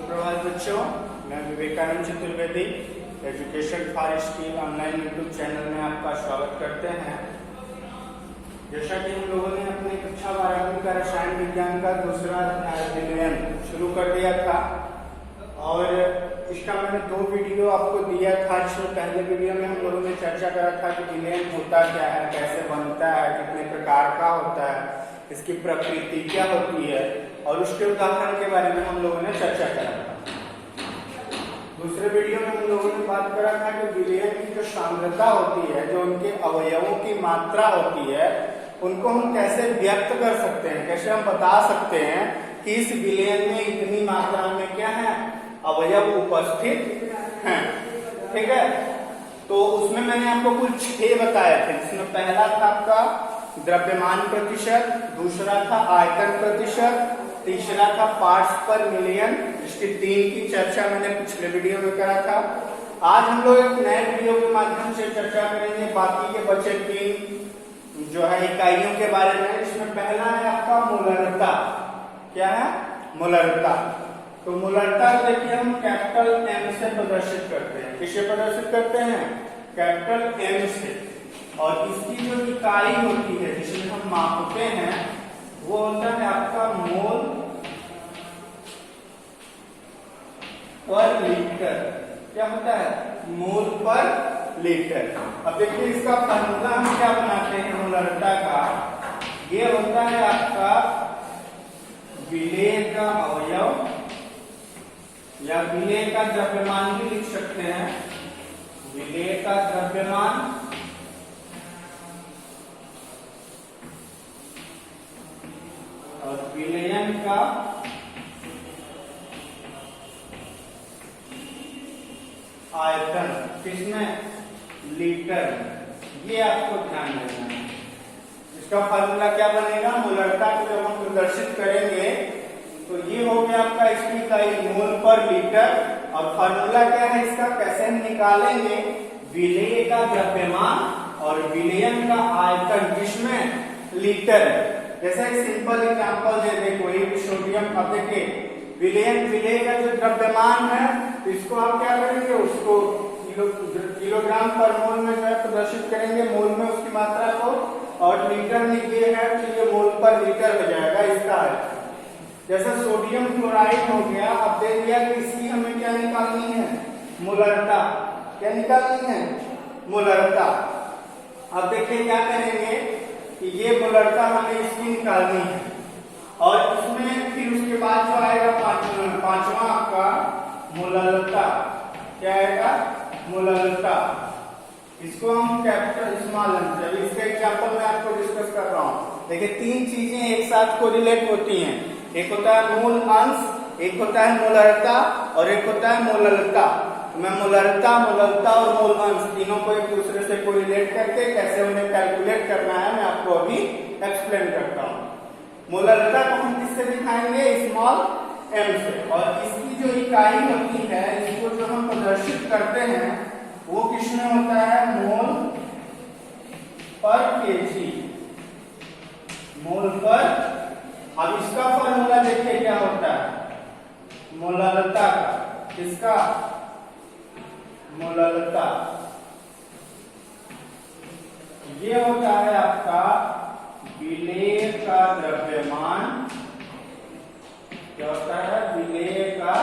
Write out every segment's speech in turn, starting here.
सुप्रभात बच्चों, मैं Vivekananda Chaturvedi education for skill online YouTube channel में आपका स्वागत करते हैं। जैसा कि हम लोगों ने अपनी कक्षा 12वीं का रसायन विज्ञान का दूसरा विलयन शुरू कर दिया था और इसका मैंने 2 वीडियो आपको दिया था। जिसमें पहले वीडियो में हम लोगों ने चर्चा करा था कि विलयन होता क्या है, कैसे बनता है, कितने प्रकार का होता है, इसकी प्रकृति क्या होती है और उसके उदाहरण के बारे में हम लोगों ने चर्चा करा था। दूसरे वीडियो में हम लोगों ने बात करा था कि विलयन की जो सांद्रता होती है, जो उनके अवयवों की मात्रा होती है, उनको हम कैसे व्यक्त कर सकते हैं, कैसे हम बता सकते हैं कि इस विलयन में इतनी मात्रा में क्या है, अवयव उपस्थित हैं। ठीक है, तो उसमें मैंने आपको कुल 6 बताए थे, जिसमें पहला था आपका द्रव्यमान प्रतिशत, दूसरा था आयतन प्रतिशत, तीसरा था पार्ट्स पर मिलियन। इसकी 3 की चर्चा मैंने पिछले वीडियो में करा था। आज हम लोग एक नए वीडियो के माध्यम से चर्चा करेंगे बाकी के बचे 3 जो है इकाइयों के बारे में। इसमें पहला है आपका मोलरता। क्या है? मोलरता। तो मोलरता देखिए हम कैपिटल एम से प्रदर्शित करते हैं। किससे प्रदर्शित करते हैं? कैपिटल एम से। और इसकी जो इकाई होती है जिसमें हम मापते हैं वो होता है आपका मोल पर लीटर। क्या होता है? मोल पर लीटर। अब देखिए इसका फॉर्मूला हम क्या बनाते हैं मोलरता का। ये होता है आपका विलेय का अवयव या विलेय का द्रव्यमान भी लिख सकते हैं। विलेय का द्रव्यमान और विलयन का आयतन। किसमें? लीटर। ये आपको ध्यान देना है। इसका फॉर्मूला क्या बनेगा? मोलरता को जब हम प्रदर्शित करेंगे तो ये हो गया आपका इसकी इकाई मोल पर लीटर। और फॉर्मूला क्या है इसका, कैसे हम निकालेंगे? विलेय का द्रव्यमान और विलयन का आयतन, किसमें? लीटर। जैसे एक सिंपल एग्जांपल दे दे कोई भी सोडियम। अब देखिए विलेय का जो द्रव्यमान है इसको आप क्या करेंगे, उसको किलोग्राम पर मोल में प्रदर्शित करेंगे, मोल में उसकी मात्रा को, और लीटर में ये है तो ये मोल पर लीटर हो जाएगा इसका आयतन। जैसे सोडियम क्लोराइड हो गया। अब देख लिया कि इसकी हमें क्या निकालनी है? मोलरता। क्या निकालनी है? मोलरता। अब देखिए क्या करेंगे कि ये मोलरता हमें इसकी निकालनी है और इसमें फिर उसके बाद जो आएगा पांचवा आपका मोलरता। क्या आएगा? मोलरता। इसको हम कैपिटल स्मॉल एम से, इसका एग्जांपल मैं आपको डिस्कस कर रहा हूँ। देखिए 3 चीजें एक साथ कोरिलेट होती हैं। एक होता है मूल अंश, एक होता है मोलरता और एक होता है मोलरता। मैं मोलरता और मोल अंश तीनों को एक दूसरे से कोरिलेट करके कैसे उन्हें कैलकुलेट करना है मैं आपको अभी एक्सप्लेन करता हूँ। मोलरता को हम किससे दिखाएंगे? स्मॉल एम से। और इसकी जो इकाई होती है, इसको जो हम प्रदर्शित करते हैं वो किसमें होता है? मोल पर केजी। मोल पर। अब इसका फॉर्मूला देखिए क्या होता है मोलरता का। किसका? मोलरता। ये होता है आपका विलेय का द्रव्यमान। क्या होता है? विलेय का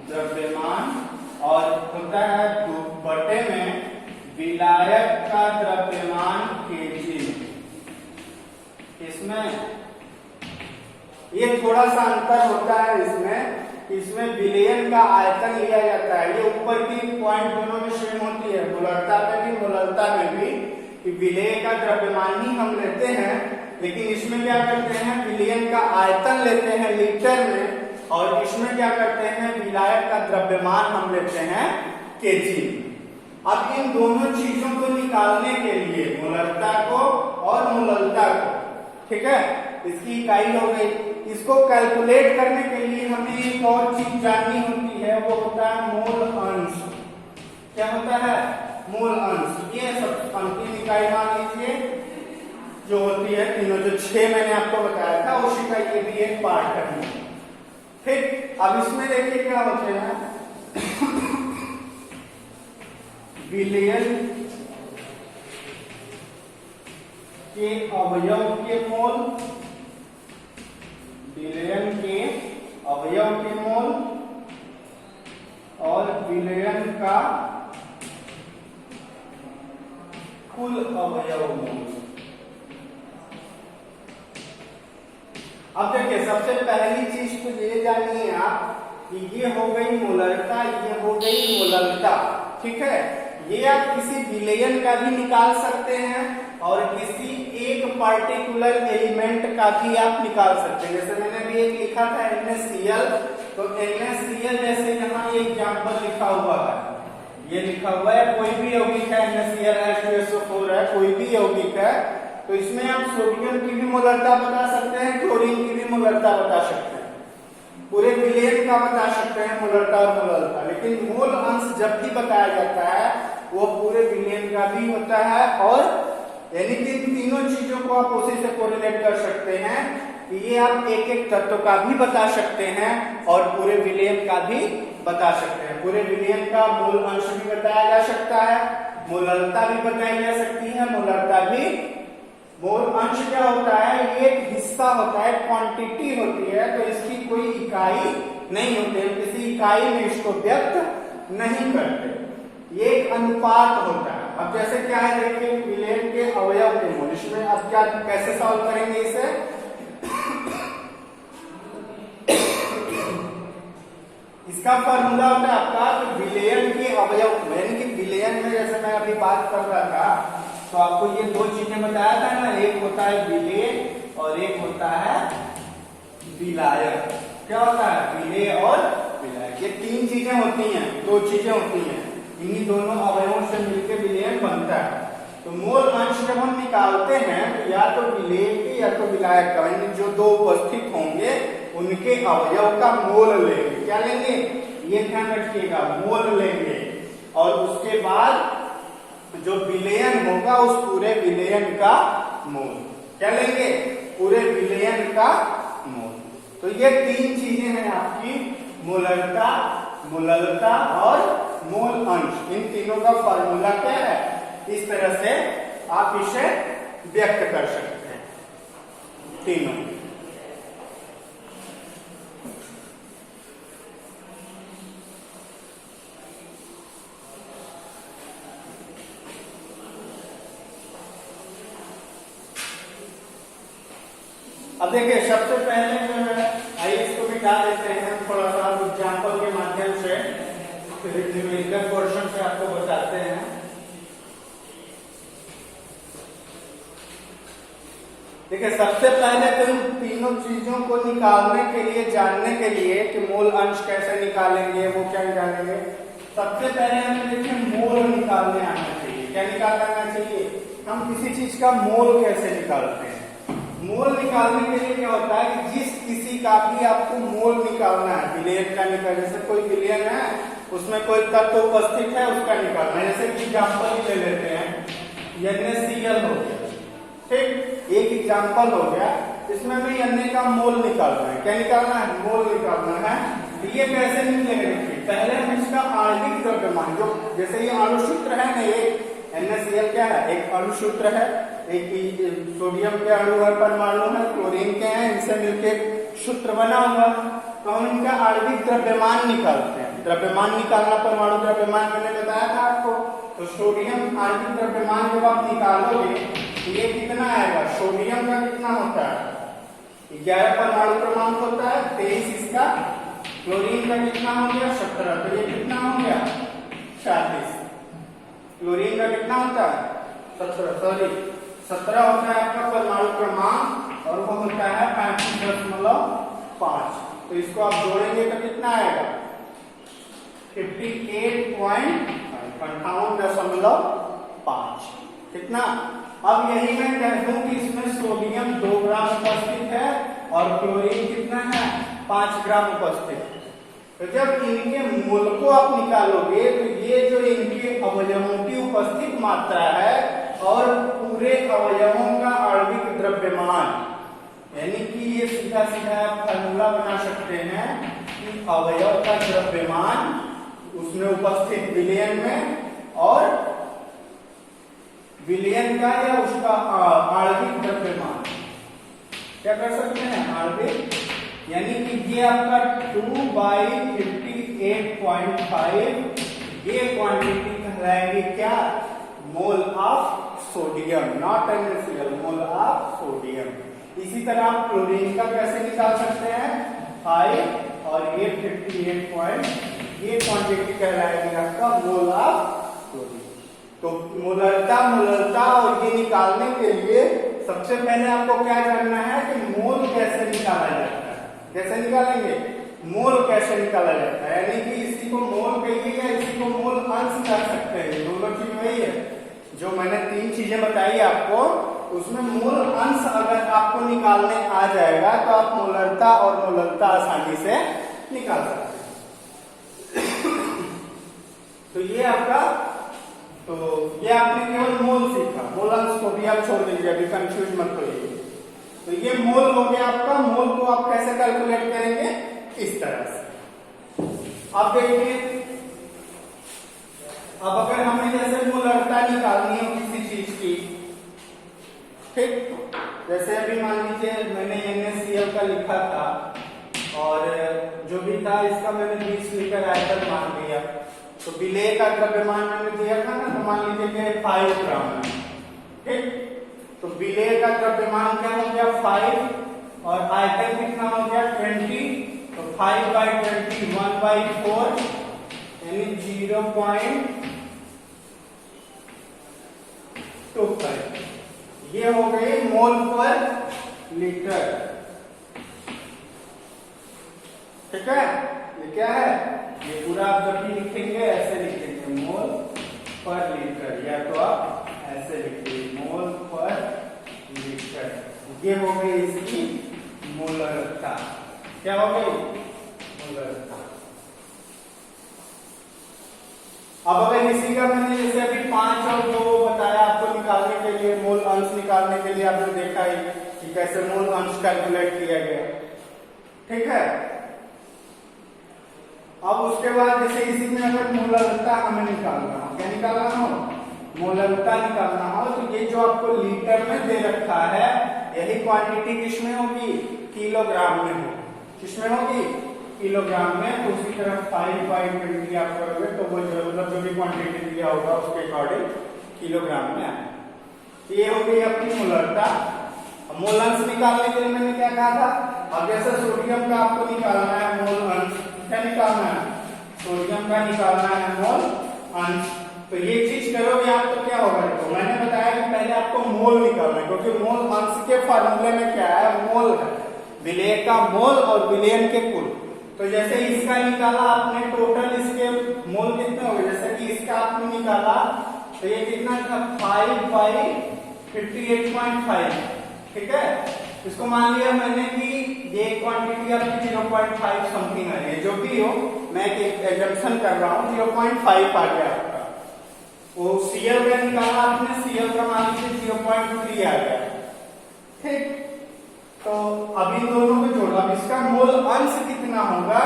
द्रव्यमान। और होता है बटे में विलायक का द्रव्यमान केजी। इसमें ये थोड़ा सा अंतर होता है इसमें विलयन का आयतन लिया जाता है। ये ऊपर की पॉइंट दोनों में सेम होती है, मोलरता में भी मोलरता में भी, कि विलेय का द्रव्यमान ही हम लेते हैं, लेकिन इसमें क्या करते हैं? विलयन का आयतन लेते हैं लीटर में, और इसमें क्या करते हैं? विलायक का द्रव्यमान हम लेते हैं केजी। अब इन दोनों चीजों को निकालने के लिए मोलरता को और मोलरता को, ठीक है, इसकी इकाई हो गई। इसको कैलकुलेट करने के लिए हमें एक और चीज जाननी होती है, वो होता है मोल अंश। क्या होता है? मोल अंश। ये सब अंतिम इकाई मान लीजिए जो होती है तीनों, जो 6 मैंने आपको बताया था उसी का ये भी एक पार्ट है। ठीक, अब इसमें देखिए क्या होते हैं, विलयन के अवयव के मोल, विलयन के अवयव के मोल और विलयन का कुल अवयव मोल। अब देखिए सबसे पहली चीज तो ये जानिए आप कि ये हो गई मोलरता, ये हो गई मोलरता, ठीक है। ये आप किसी विलयन का भी निकाल सकते हैं और किसी एक पार्टिकुलर एलिमेंट का भी आप निकाल सकते हैं। जैसे मैंने भी एक लिखा था NaCl, तो NaCl जैसे यहाँ ये एग्जाम्पल लिखा हुआ है, ये लिखा हुआ है कोई भी यौगिक है, NaCl है, H2SO4 है, कोई भी यौगिक है, तो इसमें आप सोडियम की भी मोलरता बता सकते हैं, क्लोरीन की भी मोलरता बता सकते हैं, पूरे विलयन का बता सकते हैं मोलरता और मोलरता। लेकिन मोल अंश जब भी बताया जाता है वो पूरे विलयन का भी होता है, और यानी कि इन तीनों चीजों को आप उसी से कोरिलेट कर सकते हैं कि ये आप एक एक तत्व का भी बता सकते हैं और पूरे विलयन का भी बता सकते हैं। पूरे विलयन का मोल अंश भी बताया जा सकता है, मोलरता भी बताई जा सकती है, मोलरता भी। मोल अंश क्या होता है, ये एक हिस्सा होता है, क्वांटिटी होती है, तो इसकी कोई इकाई नहीं होती है, किसी इकाई में इसको व्यक्त नहीं करते, ये एक अनुपात होता है। अब जैसे क्या है देखिए, विलयन के अवयव के मोल, इसमें अब क्या कैसे सॉल्व करेंगे इसे, इसका फॉर्मूला होता है आपका विलयन के अवयव, यानी कि विलयन में जैसे मैं अभी बात कर रहा था तो आपको ये दो चीजें बताया था ना, एक होता है विलेय और एक होता है विलायक। क्या होता है, विलेय और विलायक, ये तीन चीजें होती हैं, दो चीजें होती हैं, इन्हीं दोनों अवयवों से मिलकर विलयन बनता है। तो मोल अंश जब हम निकालते हैं तो या तो विलेय के या तो विलायक का, यानी जो दो उपस्थित होंगे उनके अवयव का मोल लेंगे। क्या लेंगे, ये ध्यान रखिएगा, मोल लेंगे, और उसके बाद जो विलयन होगा उस पूरे विलयन का मोल, क्या लेंगे, पूरे विलयन का मोल। तो ये तीन चीजें हैं आपकी, मोलरता, मोलरता और मोल अंश। इन तीनों का फॉर्मूला क्या है, इस तरह से आप इसे व्यक्त कर सकते हैं तीनों। अब देखिए सबसे पहले जो है, आइए इसको मिटा देते हैं थोड़ा सा एग्जाम्पल के माध्यम से, न्यूमेरिकल पोर्शन से आपको बताते हैं। देखिए सबसे पहले तो इन तीनों चीजों को निकालने के लिए, जानने के लिए कि मोल अंश कैसे निकालेंगे, वो क्या निकालेंगे, सबसे पहले हमें देखिए मोल निकालने आना चाहिए। क्या निकालना आना चाहिए, हम किसी चीज का मोल कैसे निकालते हैं। मोल निकालने के लिए क्या होता है कि जिस किसी का भी आपको मोल निकालना है, विलयन का निकालना, जैसे कोई विलयन है उसमें कोई तत्व उपस्थित है उसका निकालना है। जैसे कि एग्जाम्पल ले लेते हैं, NaCl हो गया, ठीक, एक एग्जाम्पल हो गया, इसमें भी Na का मोल निकालना है। क्या निकालना है, मोल निकालना है। तो ये कैसे निकलेगा, पहले हम इसका आणविक द्रव्यमान, जो जैसे ये अणुसूत्र है ना, एक NaCl क्या है, एक अणुसूत्र है, एक सोडियम के अणु है, परमाणु है, क्लोरीन के हैं, इनसे मिलकर सूत्र बना हुआ। तो हम इनका आणविक द्रव्यमान निकालते हैं। द्रव्यमान निकालना, परमाणु द्रव्यमान मैंने बताया था आपको। तो सोडियम आणविक द्रव्यमान जब आप निकालोगे तो ये कितना आएगा, सोडियम का कितना होता है 11 परमाणु क्रमांक होता है, 23 इसका, क्लोरीन का कितना हो गया 17, तो ये कितना हो गया 36। क्लोरीन का कितना होता है 17 होता है आपका परमाणु क्रमांक, और वो होता है 35.5। तो इसको आप जोड़ेंगे तो कितना आएगा 58.5। कितना, अब यही मैं कह दूं कि इसमें सोडियम 2 ग्राम उपस्थित है और क्लोरीन कितना है 5 ग्राम उपस्थित। तो जब इनके मोल को आप निकालोगे तो ये जो इनके अवयवों की उपस्थित मात्रा है और पूरे अवयवों का आणविक द्रव्यमान, यानी कि ये सीधा सीधा आप फॉर्मूला बना सकते हैं अवयव का द्रव्यमान उसमें उपस्थित विलयन में और विलयन का या उसका आणविक द्रव्यमान क्या कर सकते हैं, आणविक, यानी कि ये आपका 2/58.5 ये क्वांटिटी कहलाएगी क्या, mole of sodium, not NaCl, mole of sodium. इसी तरह आप क्लोरीन का कैसे निकाल सकते हैं, 5 और ये 58 ये क्वांटिटी कहलाएगी आपका मोल ऑफ क्लोरीन। तो मोलरता और ये निकालने के लिए सबसे पहले आपको क्या जानना है कि मोल कैसे निकाला जाता है। कैसे निकालेंगे, मोल कैसे निकाला जाता है, यानी कि इसी को मोल कहिएगा, इसी को मोल अंश कर सकते हैं। दोनों चीज वही है, जो मैंने 3 चीजें बताई आपको, उसमें मोल अंश अगर आपको निकालने आ जाएगा तो आप मोलरता और मोलरता आसानी से निकाल सकते हैं। तो ये आपका, तो ये आपने केवल मोल सीखा, मोल अंश को भी आप छोड़ दीजिए, अभी कंफ्यूज मत होइए। तो ये मोल हो गया आपका। मोल को आप कैसे कैलकुलेट करेंगे, इस तरह से। अब देखिए, अब अगर हमें जैसे मोलरता निकालनी हो किसी चीज की, ठीक, जैसे अभी मान लीजिए मैंने NaCl का लिखा था और जो भी था इसका मैंने 20 लीटर आयतन मान लिया, तो विलेय का द्रव्यमान मैंने दिया था ना, तो मान लीजिए कि 5 ग्राम है, ठीक। तो विलेय का द्रव्यमान क्या हो गया, 5, और आयतन कितना हो गया, 20। तो 5/20 1/4 यानी 0.25, ये हो गई मोल पर लीटर, ठीक है। ये क्या है, ये पूरा आप जब भी लिखेंगे ऐसे लिखेंगे, मोल पर लीटर, या तो आप ऐसे लिखिए मोल पर लीटर। ये हो गई इसकी मोलरता। क्या हो गई, मोलरता। अब अगर इसी का मैंने जैसे अभी 5 और 2 बताया आपको निकालने के लिए, मोल अंश निकालने के लिए आपने देखा ही कि कैसे मोल अंश कैलकुलेट किया गया, ठीक है। अब उसके बाद जैसे इसी में अगर मोलरता हमें निकालना हो, क्या निकालना हो, मोलरता निकालना हो, तो ये जो आपको लीटर में दे रखा है, यही क्वांटिटी किसमें होगी, किलोग्राम में होगी। किसमें होगी, किलोग्राम में। तो उसी तरह 5/20 आप करोगे तो वो मतलब जो भी क्वांटिटी दिया होगा उसके अकॉर्डिंग किलोग्राम में आएगा। ये हो गई अपनी मोलरता। मोल अंश निकालने के लिए मैंने क्या कहा था, अब जैसे सोडियम का आपको निकालना है मोल अंश, क्या निकालना है, सोडियम का निकालना है मोल अंश। तो ये चीज करोगे आप तो क्या होगा, देखो मैंने बताया कि पहले आपको मोल निकालना है, क्योंकि मोल अंश के फार्मूले में क्या है, मोल है, विलेय का मोल और विलयन के कुल। तो जैसे इसका निकाला आपने, टोटल इसके मोल कितने हो गए, जैसे कि इसका आपने निकाला तो ये कितना था, 5/58.5, ठीक है। इसको मान लिया मैंने कि ये क्वांटिटी आपकी 0.5 समथिंग आ रही है, जो भी हो, मैं एक एजम्पशन कर रहा हूँ 0.5 आ गया आपका। वो Cl का निकाला आपने, Cl का मान लीजिए 0.3 आ गया, ठीक। तो अब इन दोनों को जोड़ो, अब इसका मोल अंश कितना होगा,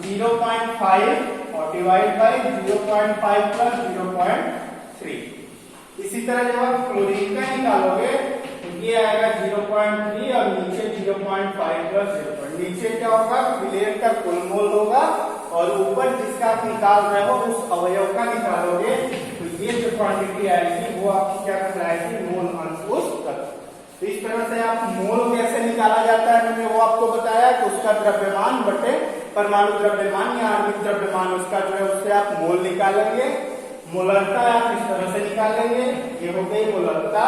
0.5 और डिवाइड बाय 0.5 प्लस 0.3। इसी तरह जब आप क्लोरीन का निकालोगे तो ये आएगा 0.3 और नीचे 0.5 प्लस 0. नीचे क्या होगा, विलयन का कुल मोल होगा और ऊपर जिसका आप निकाल रहे हो उस अवयव का निकालोगे तो ये जो क्वांटिटी आएगी वो आपकी क्या कहलाएगी, मोल अंश उस तत्व। तो इस तरह से आप मोल कैसे निकाला जाता है मैंने वो आपको बताया कि उसका द्रव्यमान बटे परमाणु द्रव्यमान या आणविक द्रव्यमान उसका जो है उससे आप मोल निकालेंगे। मोलरता आप इस तरह से निकालेंगे, ये हो गई मोलरता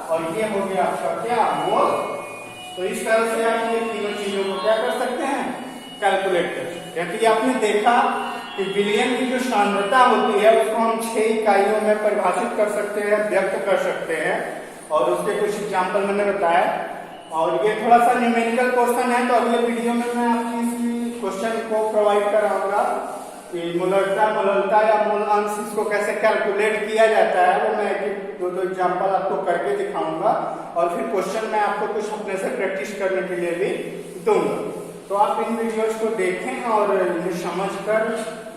और ये हो गया आपका क्या, मोल। तो इस तरह से आप ये तीनों चीजों को क्या कर सकते हैं, कैलकुलेट कर सकते हैं। तो आपने देखा कि विलयन की जो सांद्रता होती है उसको हम 6 इकाइयों में परिभाषित कर सकते हैं, व्यक्त कर सकते हैं और उसके कुछ एग्जाम्पल मैंने बताया। और ये थोड़ा सा न्यूमेरिकल क्वेश्चन है तो अगले वीडियो में मैं आपकी इसकी क्वेश्चन को प्रोवाइड कराऊंगा कि मोलरता या मोल अंश इसको कैसे कैलकुलेट किया जाता है, वो मैं एक दो एग्जाम्पल आपको करके दिखाऊंगा और फिर क्वेश्चन मैं आपको कुछ अपने से प्रैक्टिस करने के लिए भी दूंगा। तो आप इन वीडियोस को देखें और इन्हें समझकर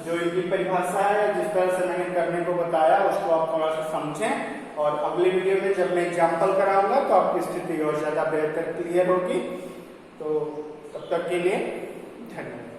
जो इनकी परिभाषा है जिस तरह से मैंने करने को बताया उसको आप थोड़ा सा समझें। और अगले वीडियो में जब मैं एग्जाम्पल कराऊंगा तो आपकी स्थिति और ज्यादा बेहतर क्लियर होगी। तो तब तक के लिए धन्यवाद।